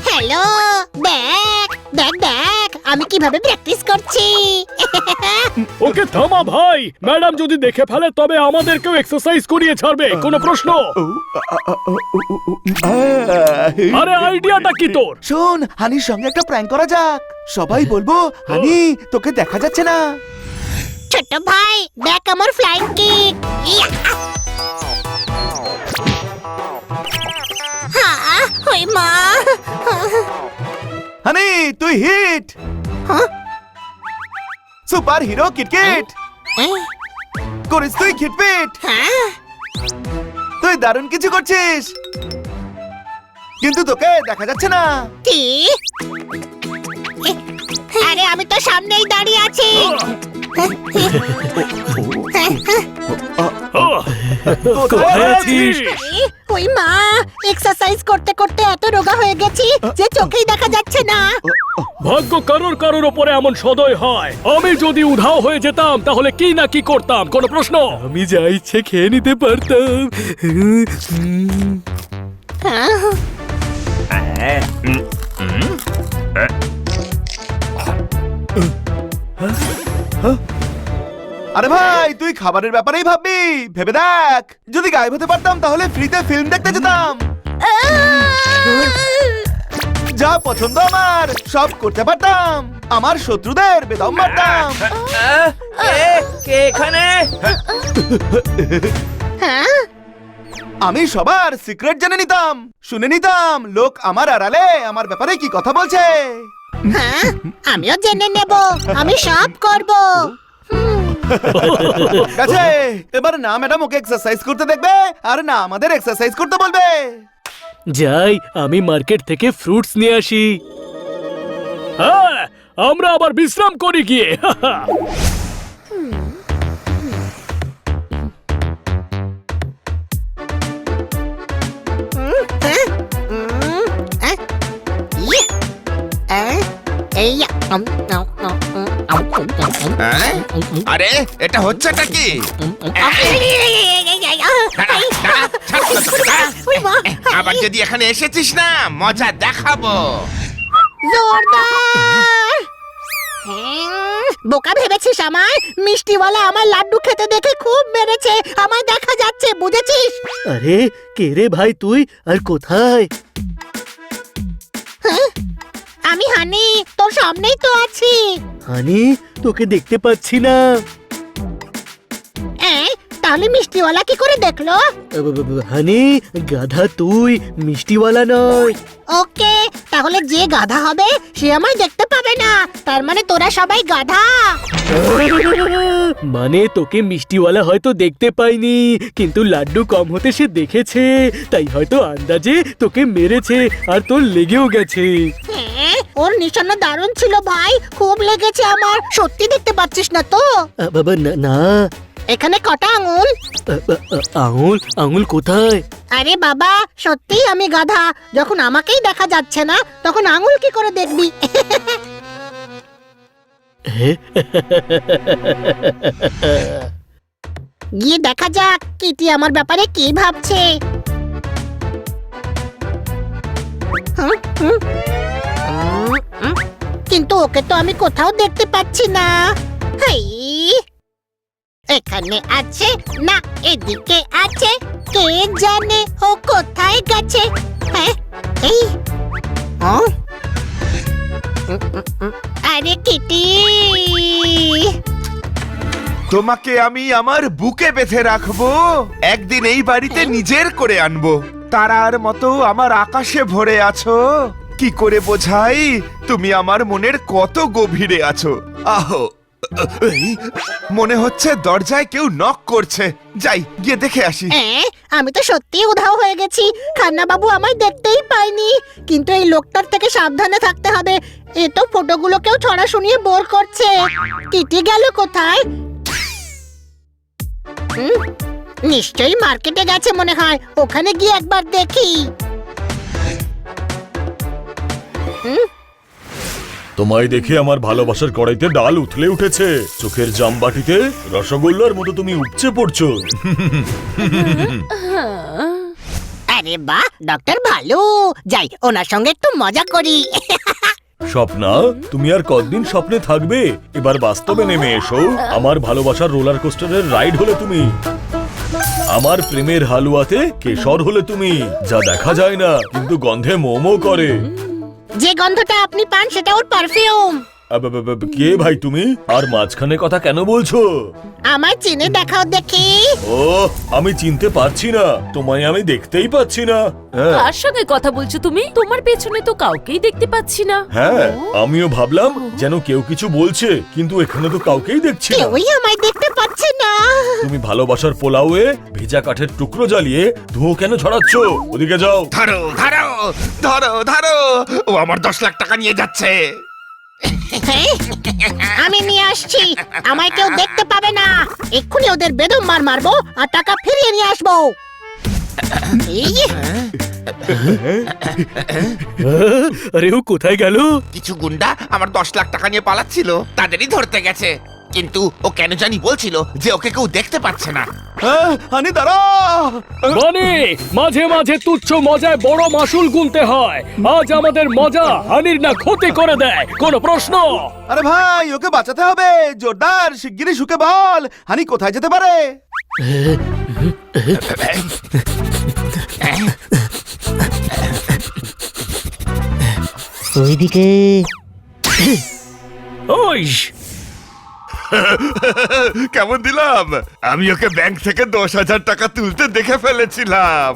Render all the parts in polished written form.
Hello, দেখ দেখ দেখ আমি কিভাবে প্র্যাকটিস করছি। ওকে থামা ভাই, ম্যাডাম যদি দেখে ফেলে তবে আমাদেরকেও এক্সারসাইজ করিয়ে ছাড়বে। কোনো প্রশ্ন? আরে আইডিয়াটা কি তোর? শোন, হানির সঙ্গে একটা প্র্যাঙ্ক করা যাক। সবাই বলবো, হানি তোকে দেখা যাচ্ছে না। ছোট ভাই দেখ আমার ফ্লাইং কিক। ওই মা, হানি তুই হিট। সুপার হিরো কিটকিট করিস তুই খিটপিট। তুই দারুণ কিছু করছিস, কিন্তু তোকে দেখা যাচ্ছে না। কি? আরে আমি তো সামনেই দাঁড়িয়ে আছি। কোথায় আছিস? ওই মা, এক্সারসাইজ করতে করতে এত রোগা হয়ে গেছি যে চোখেই দেখা যাচ্ছে না। ভাগ্য কারোর কারোর ওপরে এমন সদয় হয়। আমি যদি উধাও হয়ে যেতাম তাহলে কি না কি করতাম। কোনো প্রশ্ন? আমি যা ইচ্ছে খেয়ে নিতে পারতাম। আরে ভাই, তুই খাবারের ব্যাপারেই ভাববি? ভেবে দেখ, যদি গায়েব হতে পারতাম তাহলে ফ্রিতে ফিল্ম দেখতে যেতাম। যা পছন্দ আমার সব করতে পারতাম, আমার শত্রুদের বেদম মারতাম। কে এখানে? আমি সবার সিক্রেট জেনে নিতাম, শুনে নিতাম লোক আমার আড়ালে আমার ব্যাপারে কি কথা বলছে। আমিও জেনে নেব, আমি সব করব। গেছে, এবার না ম্যাডাম ওকে এক্সারসাইজ করতে দেখবে, আর না আমাদের এক্সারসাইজ করতে বলবে। যাই, আমি মার্কেট থেকে ফ্রুটস নিয়ে আসি। হ্যাঁ, আমরা আবার বিশ্রাম করি গিয়ে। আরে এটা হচ্ছেটা কি? আবার যদি এখানে এসেছিস না, মজা দেখাবো। জোরদার! বোকা ভেবেছিস আমায়? মিষ্টিওয়ালা আমার লাড্ডু খেতে দেখে খুব মেরেছে। আমায় দেখা যাচ্ছে, বুঝেছিস? আরে কে রে ভাই তুই, আর কোথায়? আমি হানি, তোর সামনেই তো আছি। হানি, তোকে দেখতে পাচ্ছি না। তাহলে মিষ্টিওয়ালা কি করে দেখলো? হানি, গাধা তুই, মিষ্টিওয়ালা নয়। ওকে, তাহলে যে গাধা হবে সে আমায় দেখতে পাবে না। তার মানে তোরা সবাই গাধা। মানে তোকে মিষ্টিওয়ালা হয়তো দেখতে পাইনি, কিন্তু লাড্ডু কম হতে সে দেখেছে, তাই হয়তো আন্দাজে তোকে মেরেছে আর তোর লেগেও গেছে। ওর নিশানা দারুণ ছিল ভাই, খুব লেগেছে আমার। সত্যি দেখতে পাচ্ছিস না তো? বাবা না। এখানে কটা আঙুল? আঙুল? আঙুল কোথায়? আরে বাবা, সত্যি আমি গাধা। যখন আমাকেই দেখা যাচ্ছে না তখন আঙুল কি করে দেখবি? গিয়ে দেখা যাক কিটি আমার ব্যাপারে কি ভাবছে। কিন্তু ওকে তো আমি কোথাও দেখতে পাচ্ছি না। হাই, এখানে আছে না এদিকে আছে, কে জানে ও কোথায় গেছে। হ্যাঁ, এই আরে কিটি, তোমাকে আমি আমার বুকে বেঁধে রাখবো, একদিন এই বাড়িতে নিজের করে আনবো। তারার মতো আমার আকাশে ভরে আছো। কি করে বোঝাই তুমি আমার মনের কত গভীরে আছো। আহো, মনে হচ্ছে দরজায় কেউ নক করছে। যাই গিয়ে দেখে আসি। আমি তো সত্যি উধাও হয়ে গেছি। খান্না বাবু আমায় দেখতেই পাইনি, কিন্তু এই লোকটার থেকে সাবধানে থাকতে হবে। এ তো ফটোগুলোকেও ছড়া শুনিয়ে বোর করছে। কিটি গেল কোথায়? নিশ্চয়ই মার্কেটে গেছে মনে হয়। ওখানে গিয়ে একবার দেখি। তোমায় দেখে আমার ভালোবাসার কড়াইতে ডাল উথলে উঠেছে, চোখের জামবাটিতে রসগোল্লার মতো তুমি উপচে পড়ছো। আরে বাহ, ডক্টর ভালো। যাই ওনার সঙ্গে একটু মজা করি। স্বপ্না, তুমি আর কতদিন স্বপ্নে থাকবে? এবার বাস্তবে নেমে এসো। আমার ভালোবাসার রোলার কোস্টারের রাইড হলে তুমি, আমার প্রেমের হালুয়াতে কেশর হলে তুমি, যা দেখা যায় না কিন্তু গন্ধে মোমো করে। যে গন্ধটা আপনি পান সেটা ওর পারফিউম। কে ভাই তুমি? আর মাঝখানে কথা কেন বলছো? আমায় চিনে দেখাও দেখি। ও, আমি চিনতে পারছি না, তোমায় আমি দেখতেই পাচ্ছি না। কার সঙ্গে কথা বলছো তুমি? তোমার পেছনে তো কাউকেই দেখতে পাচ্ছি না। হ্যাঁ, আমিও ভাবলাম যেন কেউ কিছু বলছে, কিন্তু এখানে তো কাউকেই দেখছি না। কেউই আমায় দেখতে পাচ্ছে না। তুমি ভালোবাসার পোলাওয়ে ভেজা কাঠের টুকরো জ্বালিয়ে ধুঁয়ো কেন ছড়াচ্ছ? ওদিকে যাও। ধরো ধরো ধরো ধরো, ও আমার 10 লাখ টাকা নিয়ে যাচ্ছে। হ্যাঁ? আমি নিয়ে আসছি। আমায় কেউ দেখতে পাবে না। এক্ষুনি ওদের বেদম মার মারবো আর টাকা ফিরিয়ে নিয়ে আসবো। এই, আরে ও কোথায় গেল? কিছু গুন্ডা আমার 10 লাখ টাকা নিয়ে পালাচ্ছিল, তাদেরই ধরতে গেছে। কিন্তু ও কেন জানি বলছিল যে ওকে কেউ দেখতে পাচ্ছে না। হানি দাঁড়া। মানে মাঝে মাঝে তুচ্ছ মজায় বড় মাসুল গুনতে হয়। আজ আমাদের মজা হানির না ক্ষতি করে দেয়, কোনো প্রশ্ন? আরে ভাই, ওকে বাঁচাতে হবে। জোরদার শিগগিরই শুকে বল, হানি কোথায় যেতে পারে? ওইদিকে। ওই কেমন দিলাম? আমি ওকে ব্যাংক থেকে 10,000 টাকা তুলতে দেখে ফেলেছিলাম।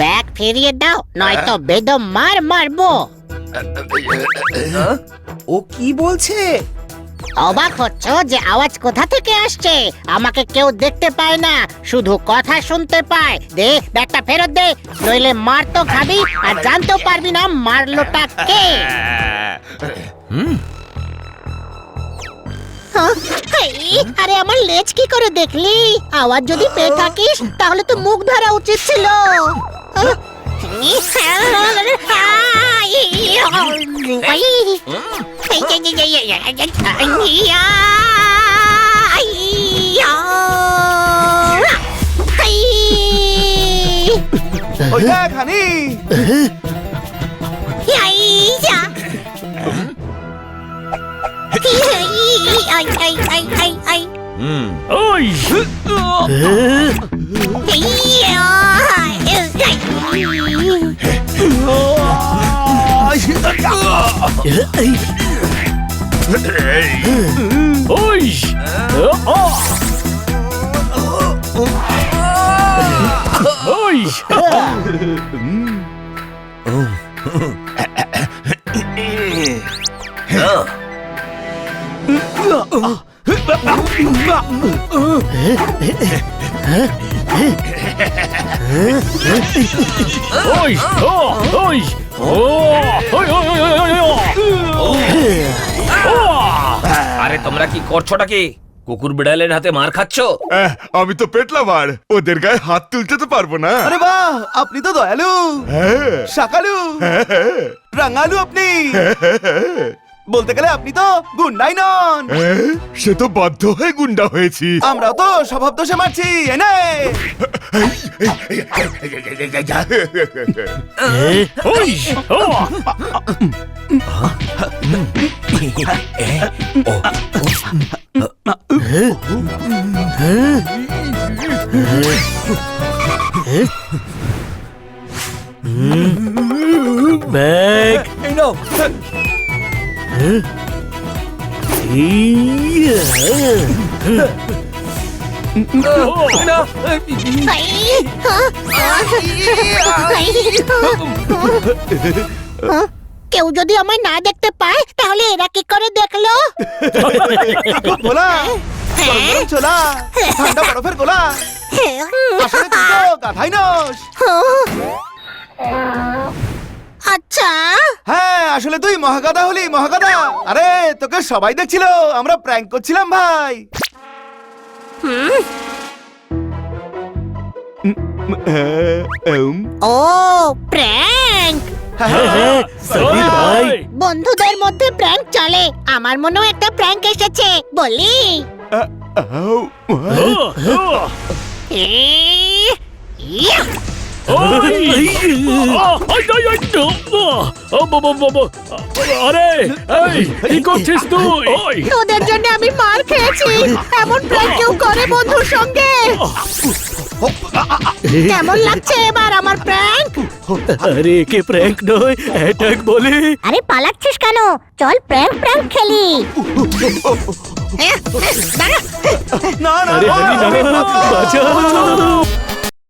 ব্যাগ ফিরিয়ে দাও, নয়তো বেদম মার মারবো। ও কি বলছে? অবাক হচ্ছ যে আওয়াজ কোথা থেকে আসছে? আমাকে কেউ দেখতে পায় না, শুধু কথা শুনতে পায়। দে ব্যাগটা ফেরত দে, নইলে মার তো খাবি আর জানতেও পারবি না মারলোটা কে। হ্যাঁ? এই, আরে আমার লেজ কি করে দেখলি? আওয়াজ যদি পেয়ে থাকিস তাহলে তো মুখ ধরা উচিত ছিল। ওই দেখ হানি। ওই ওই ওই ওই ওই আরে তোমরা কি করছোটা কি? কুকুর বিড়ালের হাতে মার খাচ্ছ? আমি তো পেটলাভার, ওদের গায়ে হাত তুলতে তো পারবো না। আরে বাহ, আপনি তো দয়ালু, হ্যাঁ, শাকালু, হ্যাঁ, রাঙালু। আপনি হ্যাঁ, বলতে গেলে আপনি তো গুন্ডাই নন। হ্যাঁ, সে তো বাধ্য হয়ে গুন্ডা হয়েছি। আমরাও তো স্বভাব দোষে মারছি, এনে। ওই ব্যাগ এই নাও। কেউ যদি আমায় না দেখতে পায় তাহলে এরা কি করে দেখলো? গোলা, গরম গরম ছোলা, ঠান্ডা বরফের গোলা। আসলে তুই তো গাধাই নস। আচ্ছা, হ্যাঁ, আসলে তুই মহাগাধা হলি, মহাগাধা। আরে তোকে সবাই দেখছিল, আমরা প্র্যাঙ্ক করছিলাম ভাই। ও প্র্যাঙ্ক। হ্যাঁ, সাবির ভাই। বন্ধুদের মধ্যে প্র্যাঙ্ক চলে, আমার মনেও একটা প্র্যাঙ্ক এসেছে, বলি? এ, ইয়া! আরে এই, কি করছিস তুই? ওই, তোদের জন্য আমি মার খেয়েছি। এমন প্র্যাঙ্ক কেউ করে বন্ধুর সঙ্গে? কেমন লাগছে এবার আমার প্র্যাঙ্ক? আরে কে প্র্যাঙ্ক নয়, অ্যাটাক বলে। আরে পালাচ্ছিস কেন? চল প্র্যাঙ্ক খেলি। না না আরে হানি না, বাঁচাও।